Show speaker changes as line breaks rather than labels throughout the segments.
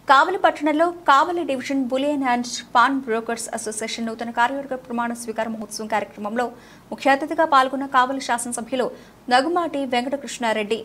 కావలి పట్టణంలో Kavali division bullion and pawn brokers association నూతన కార్యవర్గ ప్రమాణ స్వీకార మహోత్సవం కార్యక్రమంలో ముఖ్య అతిథిగా పాల్గొన్న కావలి శాసనసభ్యులు నగుమాటి వెంకటకృష్ణారెడ్డి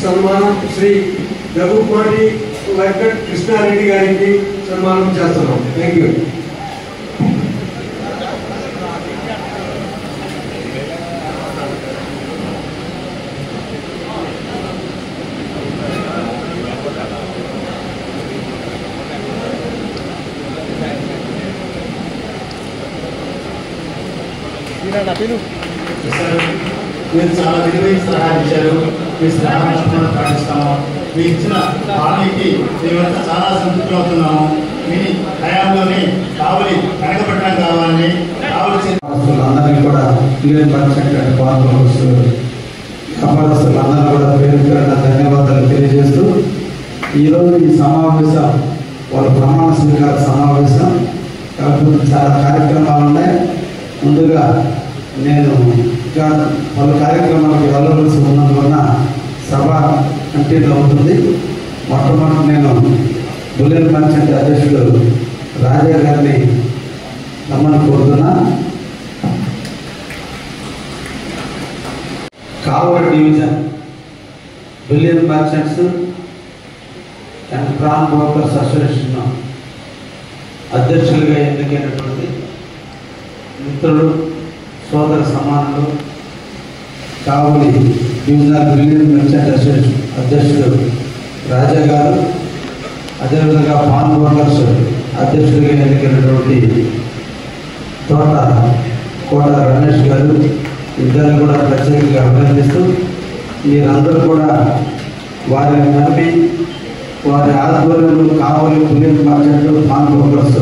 సన్మానం శ్రీ నగుమాటి వెంకటకృష్ణారెడ్డి గారికి సన్మానం చేస్తున్నాం. Thank you.
మీరు చాలా విలువైన సలహా ఇచ్చారు. మీ సలహా పాటిస్తాము. మీ ఇచ్చిన హామీకి మేమంతా చాలా సంతృప్తి అవుతున్నాము. మీ హయాంలోనే కావలి వెనకబట్టడం కావాలని కావలసిన
కూడా వ్యాపారస్తులందరూ కూడా పేరు పేరున ధన్యవాదాలు తెలియజేస్తూ ఈరోజు ఈ సమావేశం వాళ్ళ ప్రమాణ స్వీకార సమావేశం కాకపోతే చాలా కార్యక్రమాలు ఉన్నాయి. ముందుగా నేను పలు కార్యక్రమాలకు వెళ్ళవలసి ఉన్నందువలన సభ కంటిన్యూ అవుతుంది. మొట్టమొదటి నేను బులియన్ మర్చెంట్ అధ్యక్షుడు రాజా గారిని రమ్మని కోరుతున్నా. Kavali division bullion merchants and pawn brokers association అధ్యక్షులుగా ఎన్నికైనటువంటి మిత్రులు సోదర సమానులు Kavali divisional bullion merchant association అధ్యక్షుడు రాజా గారు, అదేవిధంగా పాన్ బ్రోకర్స్ అధ్యక్షుడిగా ఎన్నికైనటువంటి కోట రమేష్ గారు, ఇద్దరిని కూడా ప్రత్యేకంగా అభినందిస్తూ మీరందరూ కూడా వారిని నమ్మి వారి ఆధ్వర్యంలో కావలి బులియన్ మర్చెంట్ పాన్ బ్రోకర్స్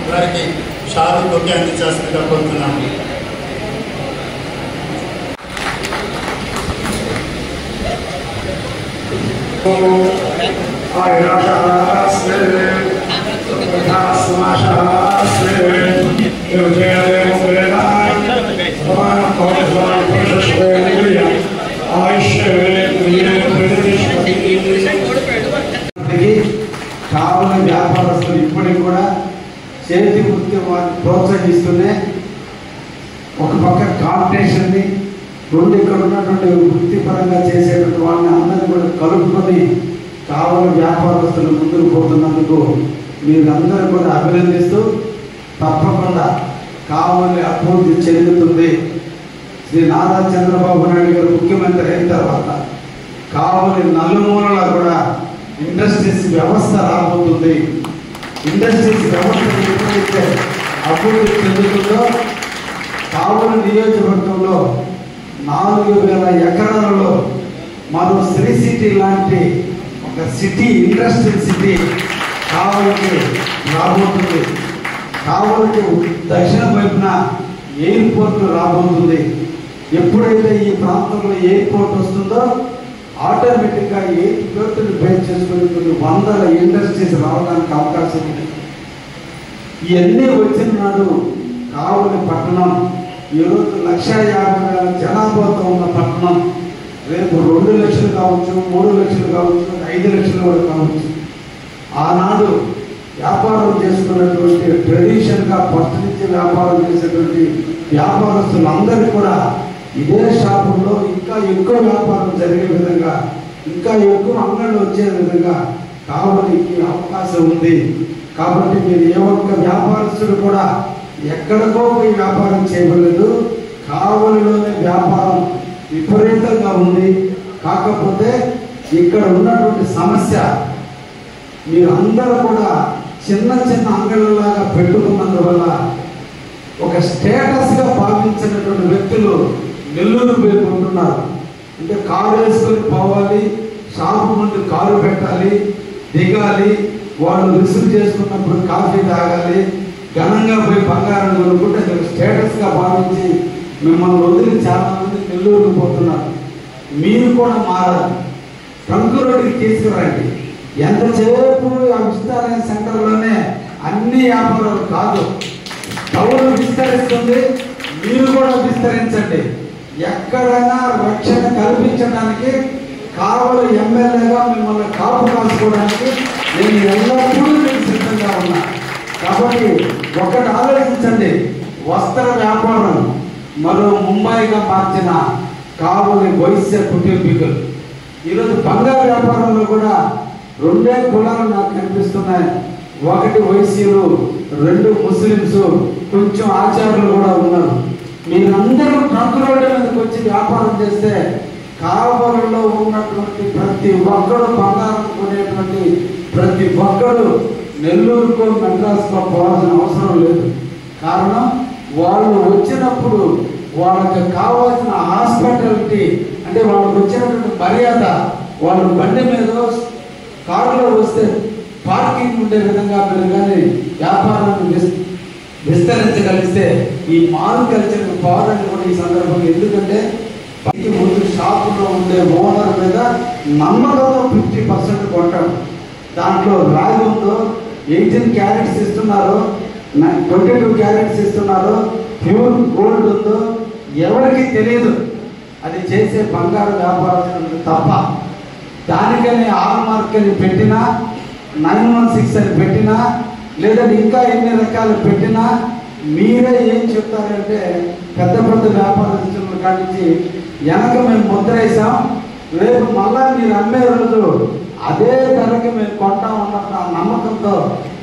వారికి షాలు కొట్టి అందించాల్సిందిగా కోరుతున్నాము.
కావలి వ్యాపారస్తులు ఇప్పటికి కూడా చేతి వృత్తి వారిని ప్రోత్సహిస్తూనే ఒక పక్క కాంపిటీషన్ని రెండు ఇక్కడ ఉన్నటువంటి వృత్తిపరంగా చేసేటువంటి వాళ్ళని అందరినీ కూడా కలుపుకొని కావలి వ్యాపారస్తులు ముందుకు పోతున్నందుకు మీరందరూ కూడా అభినందిస్తూ తప్పకుండా కావలి అభివృద్ధి చెందుతుంది. శ్రీ నారా చంద్రబాబు నాయుడు గారు ముఖ్యమంత్రి అయిన తర్వాత కావలి నలుమూలలా కూడా ఇండస్ట్రీస్ వ్యవస్థ రాబోతుంది. ఇండస్ట్రీస్ వ్యవస్థ ఎప్పుడైతే అభివృద్ధి చెందుతుందో కావలి నియోజకవర్గంలో 4,000 ఎకరాలలో మరో శ్రీ సిటీ లాంటి ఒక సిటీ, ఇండస్ట్రియల్ సిటీ కావలికి రాబోతుంది. కావలికి దక్షిణ వైపున ఎయిర్పోర్ట్ రాబోతుంది. ఎప్పుడైతే ఈ ప్రాంతంలో ఎయిర్పోర్ట్ వస్తుందో ఆటోమేటిక్గా ఎయిర్పోర్ట్ని బేస్ చేసుకుని కొన్ని వందల ఇండస్ట్రీస్ రావడానికి అవకాశం ఉంది. ఇవన్నీ వచ్చిన నాడు కావలి పట్టణం ఈరోజు 1,50,000 జనాభాతో ఉన్న పట్టణం రేపు 2 లక్షలు కావచ్చు, 3 లక్షలు కావచ్చు, 5 లక్షలు కూడా కావచ్చు. ఆనాడు వ్యాపారం చేసుకున్నటువంటి ట్రెడిషన్గా ఫస్ట్ నుంచి వ్యాపారం చేసేటువంటి వ్యాపారస్తులందరూ కూడా ఇదే షాపుల్లో ఇంకా ఎక్కువ వ్యాపారం జరిగే విధంగా, ఇంకా ఎక్కువ అంగళ్ళు వచ్చే విధంగా కావలికి అవకాశం ఉంది. కాబట్టి మీరు ఏ ఒక్క వ్యాపారస్తుడు కూడా ఎక్కడికో పోయి వ్యాపారం చేయలేదు. కావలిలోనే వ్యాపారం విపరీతంగా ఉంది. కాకపోతే ఇక్కడ ఉన్నటువంటి సమస్య, మీరు అందరూ కూడా చిన్న చిన్న అంగళ్ళలాగా పెట్టుకున్నందువల్ల ఒక స్టేటస్గా భావించినటువంటి వ్యక్తులు నెల్లూరు పోయి ఉంటున్నారు. అంటే కారు వేసుకొని పోవాలి, షాపు ముందు కారు పెట్టాలి, దిగాలి, వాళ్ళు రిసీవ్ చేసుకున్నప్పుడు కాఫీ తాగాలి, ఘనంగా పోయి బంగారం కొనుక్కుంటే అది ఒక స్టేటస్గా భావించి మిమ్మల్ని వదిలి చాలా మంది నెల్లూరుకు పోతున్నారు. మీరు కూడా మారాలి. ట్రంక్ రోడ్డుకి తీసుకురండి. ఎంతసేపు ఆ విస్తారణ సెంటర్లోనే అన్ని వ్యాపారాలు కాదు, టౌన్ విస్తరిస్తుంది, మీరు కూడా విస్తరించండి. ఎక్కడైనా రక్షణ కల్పించడానికి కావలి ఎమ్మెల్యేగా మిమ్మల్ని కాపు కాసుకోవడానికి నేను ఎల్లప్పుడూ మీకు సిద్ధంగా ఉన్నా. కాబట్టి ఒకటి ఆలోచించండి, వస్త్ర వ్యాపారం మరో ముంబైగా మార్చిన కావలి వైశ్య కుటుంబీకులు ఈరోజు బంగారు వ్యాపారంలో కూడా 2 కులాలు నాకు కనిపిస్తున్నాయి. ఒకటి వైశ్యులు, 2 ముస్లిమ్స్, కొంచెం ఆచార్యులు కూడా ఉన్నారు. మీరందరూ ట్రంక్ రోడ్డు మీదకి వచ్చి వ్యాపారం చేస్తే కావలిలో ఉన్నటువంటి ప్రతి ఒక్కడు బంగారం కొనేటువంటి ప్రతి ఒక్కడు నెల్లూరుకో మెడ్రాస్కో పోవాల్సిన అవసరం లేదు. కారణం వాళ్ళు వచ్చినప్పుడు వాళ్ళకి కావాల్సిన హాస్పిటాలిటీ, అంటే వాళ్ళకి వచ్చినటువంటి మర్యాద, వాళ్ళు బండి మీద కారులో వస్తే పార్కింగ్ ఉండే విధంగా మీరు కానీ వ్యాపారాన్ని విస్తరించగలిగితే ఈ మాల్ కల్చర్ పోవాలని కూడా ఈ సందర్భంగా. ఎందుకంటే ముందు షాపులో ఉండే ఓనర్ మీద నమ్మకంతో 50% కొంటాం. దాంట్లో రాగి ఉందో 18 క్యారెట్స్ ఇస్తున్నారు, 22 క్యారెట్స్ ఇస్తున్నారు, ప్యూర్ గోల్డ్ ఉందో ఎవరికి తెలియదు. అది చేసే బంగారు వ్యాపారం తప్ప. దానికని హాల్మార్క్ అని పెట్టినా, 916 అని పెట్టినా, లేదంటే ఇంకా ఎన్ని రకాలు పెట్టినా మీరే ఏం చెప్తారంటే పెద్ద పెద్ద వ్యాపారస్తుల కానించి వెనక మేము ముద్ర వేసాం, రేపు మళ్ళా మీరు అమ్మే రోజు అదే ధరకి మేము కొంటాం అన్న నమ్మకంతో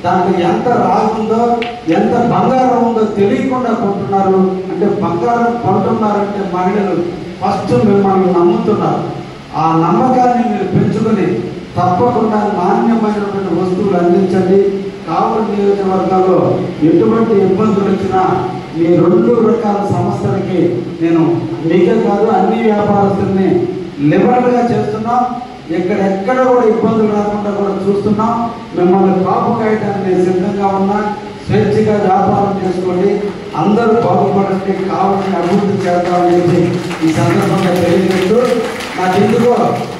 దాంట్లో ఎంత రాగుందో ఎంత బంగారం ఉందో తెలియకుండా కొంటున్నారు. అంటే బంగారం కొంటున్నారంటే మహిళలు ఫస్ట్ మిమ్మల్ని నమ్ముతున్నారు. ఆ నమ్మకాన్ని మీరు పెంచుకొని తప్పకుండా నాణ్యమైనటువంటి వస్తువులు అందించండి. కావలి నియోజకవర్గాల్లో ఎటువంటి ఇబ్బందులు వచ్చినా మీ 2 రకాల సంస్థలకి నేను మీకే కాదు అన్ని వ్యాపారస్తుల్ని లిబరల్గా చేస్తున్నాం. ఎక్కడెక్కడ కూడా ఇబ్బందులు రాకుండా కూడా చూస్తున్నాం. మిమ్మల్ని కాపు కాయడానికి నేను సిద్ధంగా ఉన్నా. స్వేచ్ఛగా వ్యాపారం చేసుకోండి, అందరూ బాగుపడండి, కావాలని అభివృద్ధి చేద్దామని చెప్పి ఈ సందర్భంగా తెలియజేస్తూ, నాకు ఎందుకో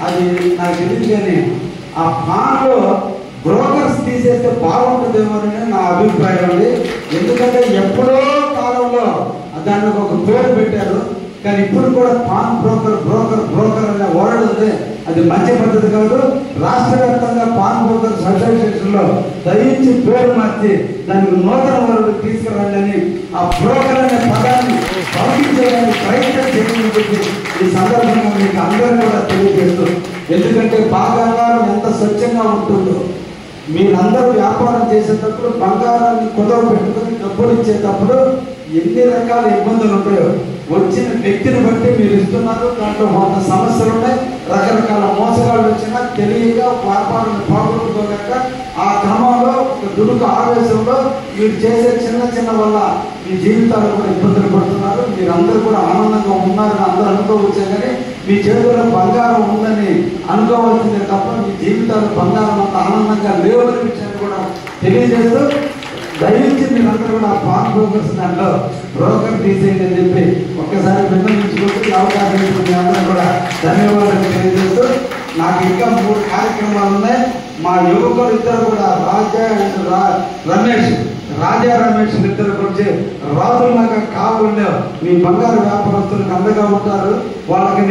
అది నాకు తెలియదు కానీ ఆ పాన్లో బ్రోకర్స్ తీసేస్తే బాగుంటుందేమోనని నా అభిప్రాయం అండి. ఎందుకంటే ఎప్పుడో కాలంలో దానికి ఒక పేరు పెట్టారు, కానీ ఇప్పుడు కూడా పాన్ బ్రోకర్ అనే వర్డ్ ఉంది. అది మంచి పద్ధతి కాదు. రాష్ట్ర వ్యాప్తంగా పాన్ బ్రోకర్స్ అసోసియేషన్లో దయించి పేరు మార్చి దానికి నూతన వర్డ్ తీసుకురండి అని ఆ బ్రోకర్ అనే పదాన్ని పంపించడానికి ప్రయత్నం చేయడానికి ఈ సందర్భంగా మీకు అందరూ కూడా తెలియజేస్తూ, ఎందుకంటే బంగారం ఎంత స్వచ్ఛంగా ఉంటుందో, మీరందరూ వ్యాపారం చేసేటప్పుడు బంగారాన్ని కుదవ పెట్టుకొని డబ్బులు ఇచ్చేటప్పుడు ఎన్ని రకాల ఇబ్బందులు ఉంటాయో వచ్చిన వ్యక్తిని బట్టి మీరు ఇస్తున్నారు. దాంట్లో 100 సమస్యలు ఉన్నాయి, రకరకాల మోసగాళ్ళు వచ్చినా తెలియక వ్యాపారాన్ని పోగొట్టుకోలేక ఆ క్రమంలో ఒక దుడుకు ఆవేశంలో మీరు చేసే చిన్న వల్ల మీ జీవితాలు కూడా ఇబ్బందులు పడుతున్నారు. మీరందరూ కూడా ఆనందంగా ఉన్నారని అందరూ అనుకోవచ్చే కానీ మీ చేతుల్లో బంగారం ఉందని అనుకోవాల్సిందే తప్ప మీ జీవితాలు బంగారం అంత ఆనందంగా లేవని విషయాన్ని కూడా తెలియజేస్తూ, దయచేసి మీరందరూ కూడా పాన్ బ్రోకర్స్ దాంట్లో బ్రోకర్ తీసేయండి అని చెప్పి ఒక్కసారి విన్నవించుకుంటూ అవకాశం ఇచ్చిన అందరూ కూడా ధన్యవాదాలు తెలియజేస్తూ, నాకు ఇంకా 3 కార్యక్రమాలు ఉన్నాయి. మా యువకులు ఇద్దరు కూడా రాజా అండ్ రమేష్ రాజా రమేష్ ఇద్దరు వచ్చి రాజుల్లాగా కావుల్లో మీ బంగారు వ్యాపారస్తులకు అండగా ఉంటారు. వాళ్ళకి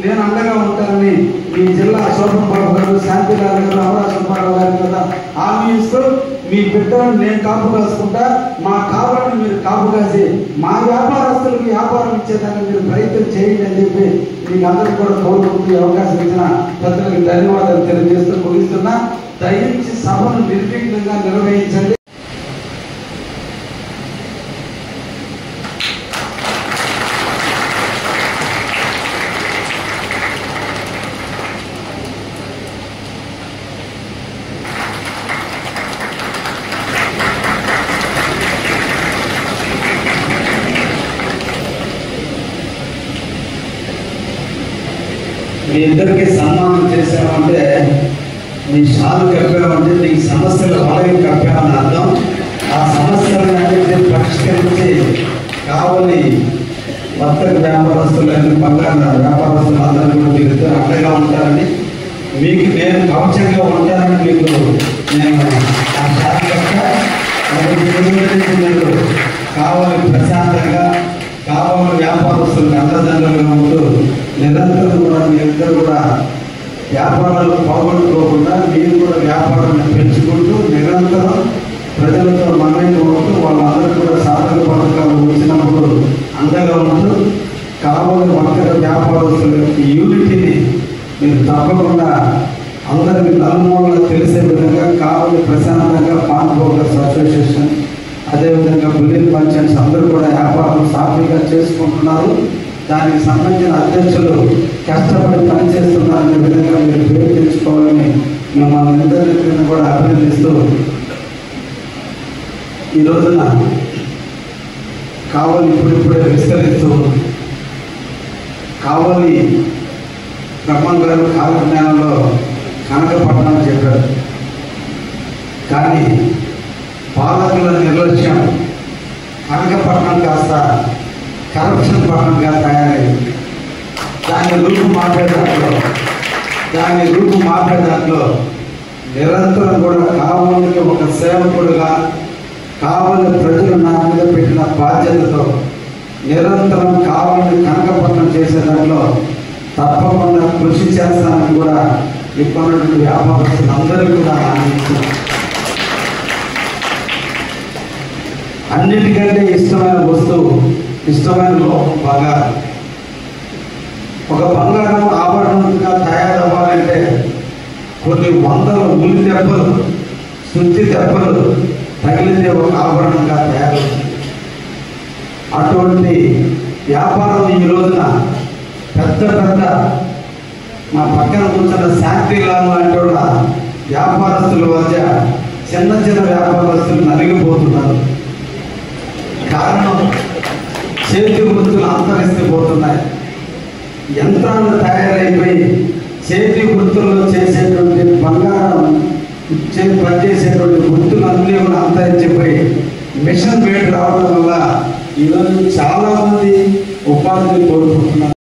నేను అండగా ఉంటానని మీ జిల్లా శోభన్ బాబు గారు, శాంతిలాల్ గారు, అమరా సుబ్బారావు గారి మీద హామీ ఇస్తూ మీ బిడ్డలను నేను కాపు కాసుకుంటా, మా కావాలని మీరు కాపు కాసి మా వ్యాపారస్తులకు వ్యాపారం ఇచ్చేదాన్ని మీరు ప్రయత్నం చేయండి అని చెప్పి మీకు అందరికీ కూడా కోరుకుంటూ అవకాశం ఇచ్చిన పెద్దలకు ధన్యవాదాలు తెలియజేస్తూ ముగిస్తున్నా. దయించి సభను నిర్విఘ్నంగా నిర్వహించండి.
మీ ఇద్దరికి సన్మానం చేసామంటే నీ షాలు కప్పామంటే నీకు సమస్యలు వాళ్ళకి కప్పామని అర్థం. ఆ సమస్యలను అన్నింటినీ పరిష్కరించి కావలి వర్తక వ్యాపారస్తులు, బంగారు వ్యాపారస్తులు అందరూ కూడా మీరు అండగా ఉంటారని, మీకు నేను కవచంగా ఉంటానని మీకు నేను ఆ షాలు కప్పా. మీరు కావలి ప్రశాంతంగా కావలి వ్యాపారస్తులకు అండదండలుగా ఉంటూ నిరంతరం కూడా మీరిద్దరు కూడా వ్యాపారాలు పోగొట్టుకోకుండా మీరు కూడా వ్యాపారాన్ని పెంచుకుంటూ నిరంతరం ప్రజలతో మమేకం ఉంటూ వాళ్ళందరూ కూడా సాధక పథకాలు వచ్చినప్పుడు అండగా ఉంటూ కావలి వర్తక వ్యాపారస్తుల యొక్క యూనిటీని మీరు తప్పకుండా అందరికి నలుమూలలా తెలిసే విధంగా కావలి ప్రశాంతంగా పాన్ బ్రోకర్స్ అసోసియేషన్, అదేవిధంగా బులియన్ మర్చెంట్స్ అందరూ కూడా వ్యాపారం సాఫీగా చేసుకుంటున్నారు. దానికి సంబంధించిన అధ్యక్షులు కష్టపడి పనిచేస్తున్నారనే విధంగా మీరు పేరు తెచ్చుకోవాలని మిమ్మల్ని అందరినీ కూడా అభినందిస్తూ, ఈ రోజున కావలి ఇప్పుడిప్పుడే విస్తరిస్తూ కావలి బ్రహ్మం గారు కాలజ్ఞానంలో కనకపట్నం చెప్పారు. కానీ పాలకుల నిర్లక్ష్యం కనకపట్నం కాస్త కరప్షన్ పట్టణంగా తయారైంది. దాని రూపు మార్పే దాంట్లో నిరంతరం కూడా కావలికి ఒక సేవకుడుగా కావలి ప్రజలు నా మీద పెట్టిన బాధ్యతతో నిరంతరం కావలిని కనకపట్నం చేసే దాంట్లో తప్పకుండా కృషి చేస్తానని కూడా ఇప్పుడున్నటువంటి వ్యాపారస్తులందరికీ కూడా ఆనందించారు. అన్నిటికంటే ఇష్టమైన వస్తువు, ఇష్టమైన లోపం బంగారం. ఒక బంగారం ఆభరణంగా తయారవ్వాలంటే కొన్ని వందల ఉలి దెబ్బలు, శుద్ధి దెబ్బలు తగిలితే ఒక ఆభరణంగా తయారవుతుంది. అటువంటి వ్యాపారం ఈ రోజున పెద్ద పెద్ద మా పక్కన కూర్చున్న శాంతిలాల్ లాంటి వాళ్ళ వ్యాపారస్తుల మధ్య చిన్న చిన్న వ్యాపారస్తులు నలిగిపోతున్నారు. కారణం చేతి వృత్తులు అంతరిస్తుపోతున్నాయి. యంత్రాలు తయారైపోయి చేతి వృత్తుల్లో చేసేటువంటి బంగారం పనిచేసేటువంటి